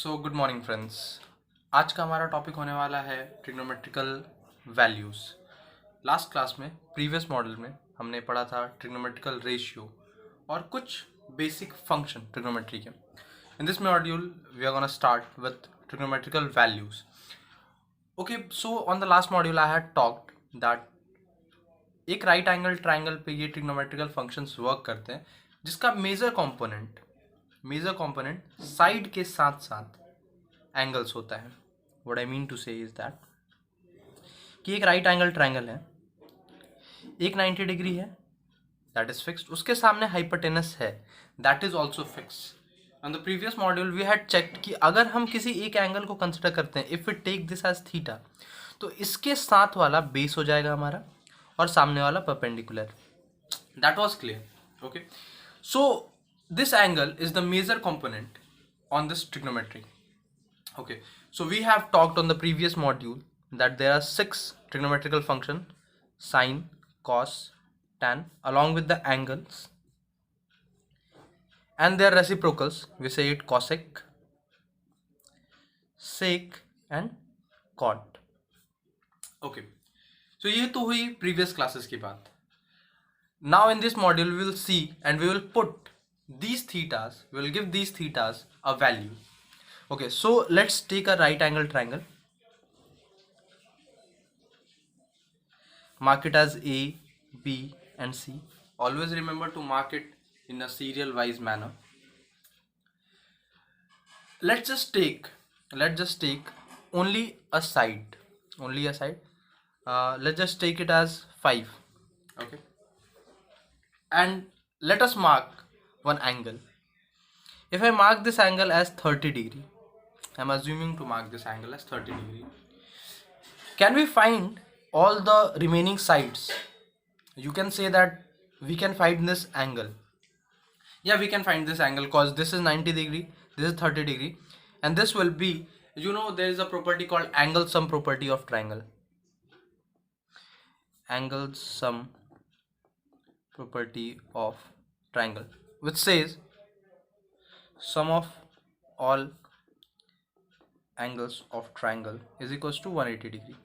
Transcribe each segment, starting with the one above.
Good morning friends. आज का हमारा टॉपिक होने वाला है ट्रिग्नोमेट्रिकल वैल्यूज़। लास्ट क्लास में प्रीवियस मॉडल में हमने पढ़ा था ट्रिग्नोमेट्रिकल रेशियो और कुछ बेसिक फंक्शन ट्रिग्नोमेट्री के। In this module we are gonna start with trigonometrical values. Okay, so on the last module I had talked that एक right angle triangle पे ये ट्रिग्नोमेट्रिकल फंक्शंस वर्क करते हैं जिसका major component side के साथ साथ एंगल्स होता है। व्हाट आई मीन टू से इज दैट कि एक राइट एंगल ट्राइंगल है, एक 90 डिग्री है, दैट इज फिक्स्ड, उसके सामने हाइपोटेनस है, that is also fixed. On the previous module we had checked कि अगर हम किसी एक एंगल को कंसिडर करते हैं, if we take this as theta, तो इसके साथ वाला बेस हो जाएगा हमारा और सामने वाला perpendicular. That was clear. Okay, so this angle is the major component on this trigonometry. Okay, so we have talked on the previous module that there are 6 trigonometrical functions: sine, cos, tan, along with the angles and their reciprocals. We say it cosec, sec and cot. Okay, so ये तो हुई previous classes की बात. Now in this module we will see and we will put these thetas, we will give these thetas a value. Okay, so let's take a right angle triangle, mark it as A, B and C. Always remember to mark it in a serial wise manner. Let's just take only a side. Let's just take it as 5. Okay, and let us mark one angle. If I mark this angle as 30 degree, I'm assuming to mark this angle as 30 degree. Can we find all the remaining sides? You can say that we can find this angle. Yeah, we can find this angle because this is 90 degree, this is 30 degree, and this will be, there is a property called angle sum property of triangle. Angle sum property of triangle, which says sum of all angles of triangle is equals to 180 degree.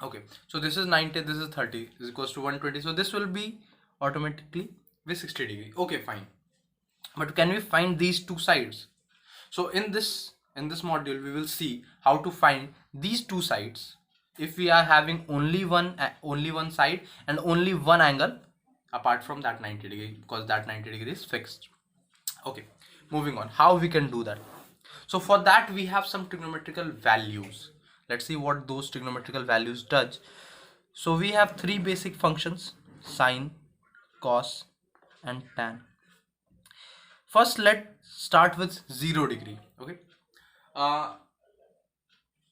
Okay, so this is 90, this is 30, is equals to 120, so this will be automatically with 60 degree. Okay, fine, but can we find these two sides? So in this module we will see how to find these two sides if we are having only one side and only one angle apart from that 90 degree, because that 90 degree is fixed. Okay, moving on, how we can do that? So for that we have some trigonometrical values. Let's see what those trigonometrical values does. So we have three basic functions: sine, cos and tan. First let's start with 0 degree. Okay,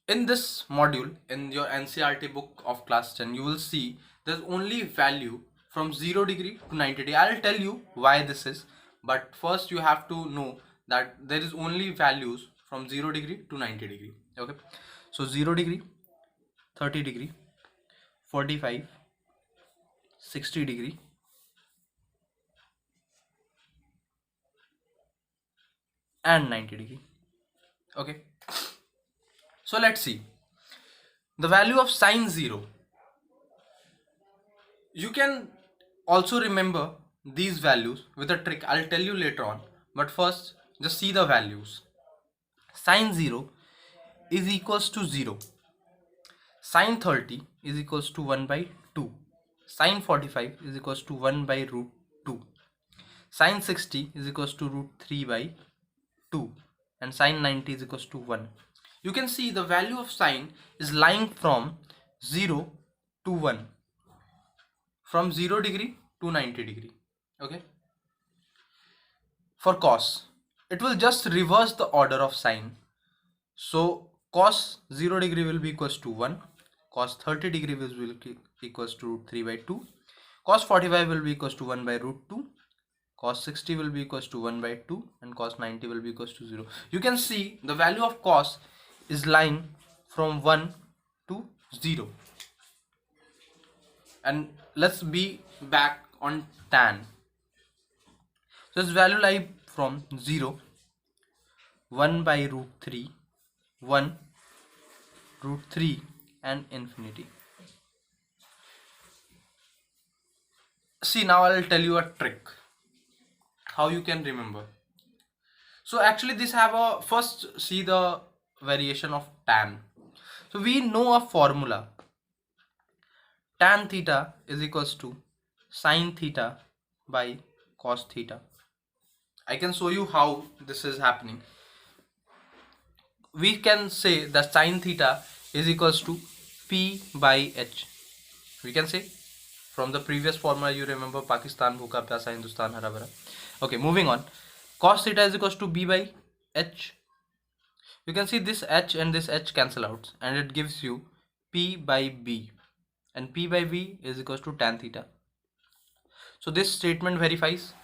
in this module, in your NCERT book of class 10, you will see there's only value from 0 degree to 90 degree. I'll tell you why this is, but first you have to know that there is only values from 0 degree to 90 degree. Okay, so 0 degree, 30 degree, 45, 60 degree, and 90 degree. Okay, so let's see the value of sine 0. You can also remember these values with a trick I'll tell you later on, but first just see the values. Sine 0 is equals to 0. Sine 30 is equals to 1 by 2. Sine 45 is equals to 1 by root 2. Sine 60 is equals to root 3 by 2. And sine 90 is equals to 1. You can see the value of sine is lying from 0 to 1. From 0 degree to 90 degree. Okay. For cos, it will just reverse the order of sine. So cos 0 degree will be equals to 1. Cos 30 degree will be equals to root 3 by 2. Cos 45 will be equals to 1 by root 2. Cos 60 will be equals to 1 by 2. And cos 90 will be equals to 0. You can see the value of cos is lying from 1 to 0. And let's be back on tan. So its value lie from 0 1 by root 3, 1, root 3 and infinity. See, now I'll tell you a trick how you can remember. So actually this have a, first see the variation of tan. So we know a formula. Tan theta is equals to sin theta by cos theta. I can show you how this is happening. We can say that sin theta is equals to P by H. We can say from the previous formula, you remember Pakistan bhuka pyasa, Hindustan hara bhara. Okay, moving on. Cos theta is equals to B by H. You can see this H and this H cancel out and it gives you P by B, and P by B is equals to tan theta. So this statement verifies.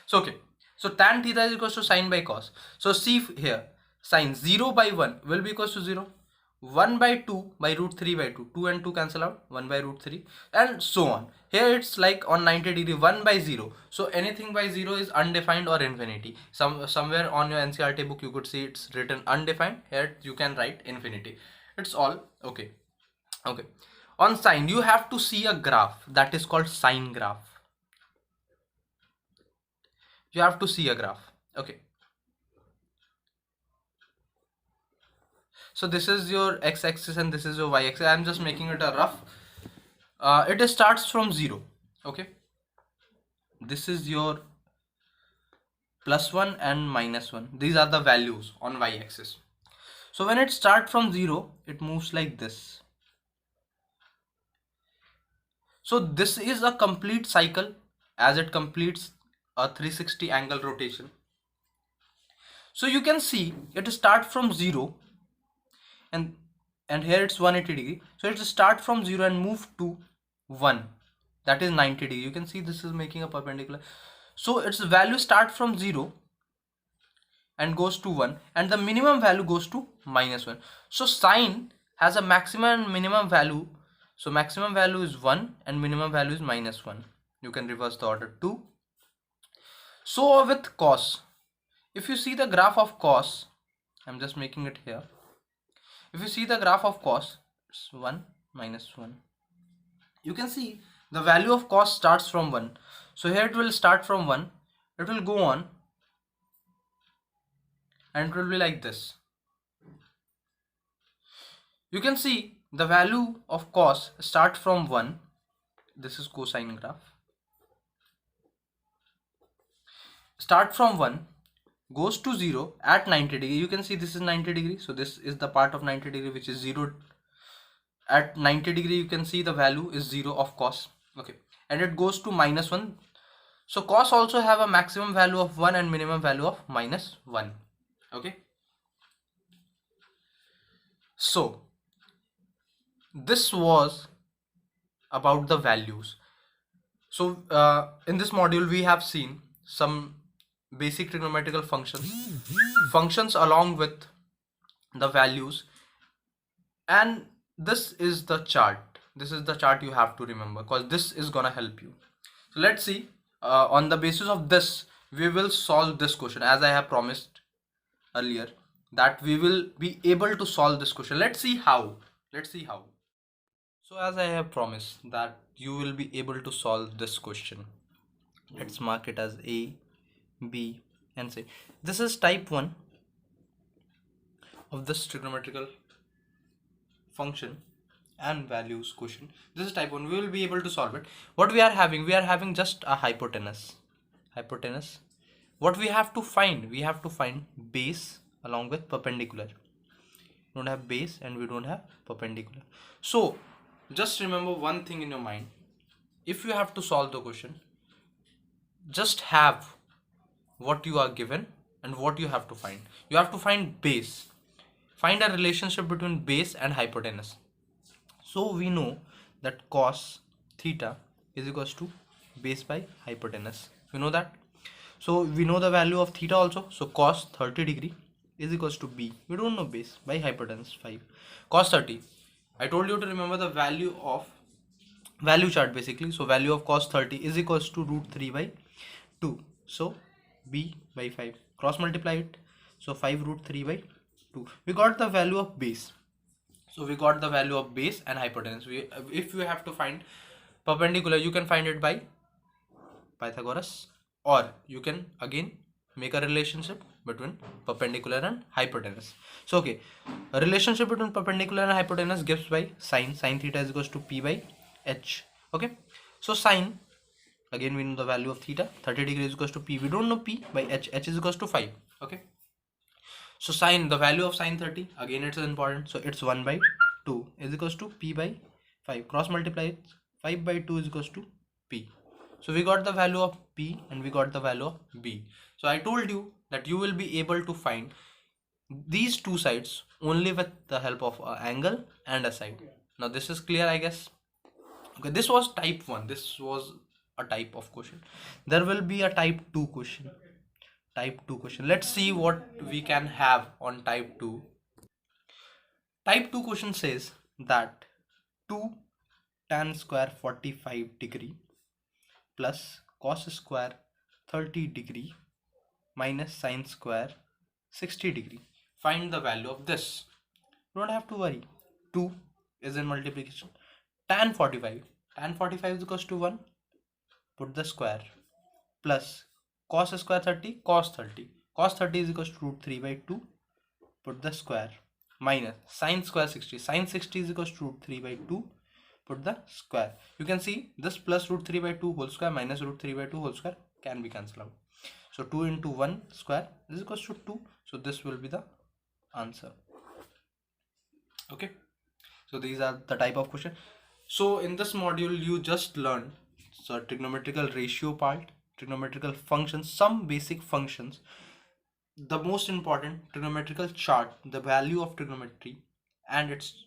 So okay, so tan theta is equals to sin by cos. So see here, sin 0 by 1 will be equals to 0. 1 by 2 by root 3 by 2. 2 and 2 cancel out. 1 by root 3 and so on. Here it's like on 90 degree 1 by 0. So anything by 0 is undefined or infinity. Somewhere on your NCERT book you could see it's written undefined. Here you can write infinity. It's all okay. Okay. On sine you have to see a graph that is called sine graph. You have to see a graph. Okay. So this is your x-axis and this is your y-axis. I'm just making it a rough. It starts from 0. Okay. This is your plus 1 and minus 1. These are the values on y-axis. So when it starts from 0, it moves like this. So this is a complete cycle as it completes a 360 angle rotation. So you can see it starts from 0 and here it's 180 degree. So it start from 0 and move to 1, that is 90 degree. You can see this is making a perpendicular. So its value start from 0 and goes to 1 and the minimum value goes to minus 1. So sine has a maximum and minimum value. So maximum value is 1 and minimum value is minus 1. You can reverse the order 2. So with cos, if you see the graph of cos, I'm just making it here. If you see the graph of cos, it's 1 minus 1. You can see the value of cos starts from 1. So here it will start from 1. It will go on and it will be like this. You can see the value of cos start from 1. This is cosine graph. Start from 1, goes to 0 at 90 degree. You can see this is 90 degree. So this is the part of 90 degree which is 0. At 90 degree you can see the value is 0 of cos. Okay, and it goes to minus 1. So cos also have a maximum value of 1 and minimum value of minus 1. Okay, so this was about the values. So in this module we have seen some basic trigonometrical functions along with the values, and this is the chart. This is the chart you have to remember because this is gonna help you. So let's see, on the basis of this we will solve this question as I have promised earlier that we will be able to solve this question. Let's see how. So as I have promised that you will be able to solve this question, let's mark it as A, B and C. This is type 1 of this trigonometrical function and values question. This is type 1. We will be able to solve it. What we are having just a hypotenuse. What we have to find? We have to find base along with perpendicular. We don't have base and we don't have perpendicular. So just remember one thing in your mind. If you have to solve the question, just have what you are given and what you have to find. You have to find base. Find a relationship between base and hypotenuse. So we know that cos theta is equals to base by hypotenuse. You know that. So we know the value of theta also. So cos 30 degree is equals to b. We don't know base by hypotenuse 5. Cos 30. I told you to remember the value chart basically. So value of cos 30 is equals to root 3 by 2. So b by 5. Cross multiply it. So 5 root 3 by 2. We got the value of base. So we got the value of base and hypotenuse. If you have to find perpendicular, you can find it by Pythagoras, or you can again make a relationship between perpendicular and hypotenuse. So okay, a relationship between perpendicular and hypotenuse gives by sine theta is equals to p by h. Okay, so sine, again we know the value of theta, 30 degrees is equals to p. We don't know p by h is equals to 5. Okay, so sine, the value of sine 30, again it's important, so it's 1 by 2 is equals to p by 5. Cross multiply it, 5 by 2 is equals to p. So we got the value of p and we got the value of b. So I told you that you will be able to find these two sides only with the help of an angle and a side. Now this is clear, I guess. Okay, this was type 1. This was a type of question. There will be a type 2 question. Let's see what we can have on type 2. Type 2 question says that 2 tan square 45 degree plus cos square 30 degree minus sine square 60 degree. Find the value of this. Don't have to worry. 2 is in multiplication. Tan 45 is equals to 1. Put the square plus cos square 30, cos 30 is equals to root 3 by 2. Put the square minus sine square 60 is equals to root 3 by 2. Put the square. You can see this plus root 3 by 2 whole square minus root 3 by 2 whole square can be cancelled out. So 2 into 1 square is equals to 2. So this will be the answer. Okay, so these are the type of question. So in this module you just learned so trigonometrical ratio part, trigonometrical functions, some basic functions, the most important trigonometrical chart, the value of trigonometry and its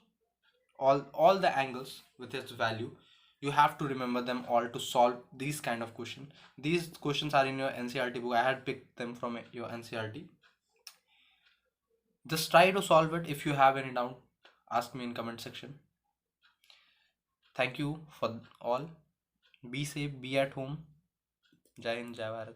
all the angles with its value. You have to remember them all to solve these kind of questions. These questions are in your NCERT book. I had picked them from your NCERT. Just try to solve it. If you have any doubt, ask me in comment section. Thank you for all. Be safe, be at home. Jai Hind, Jai Bharat.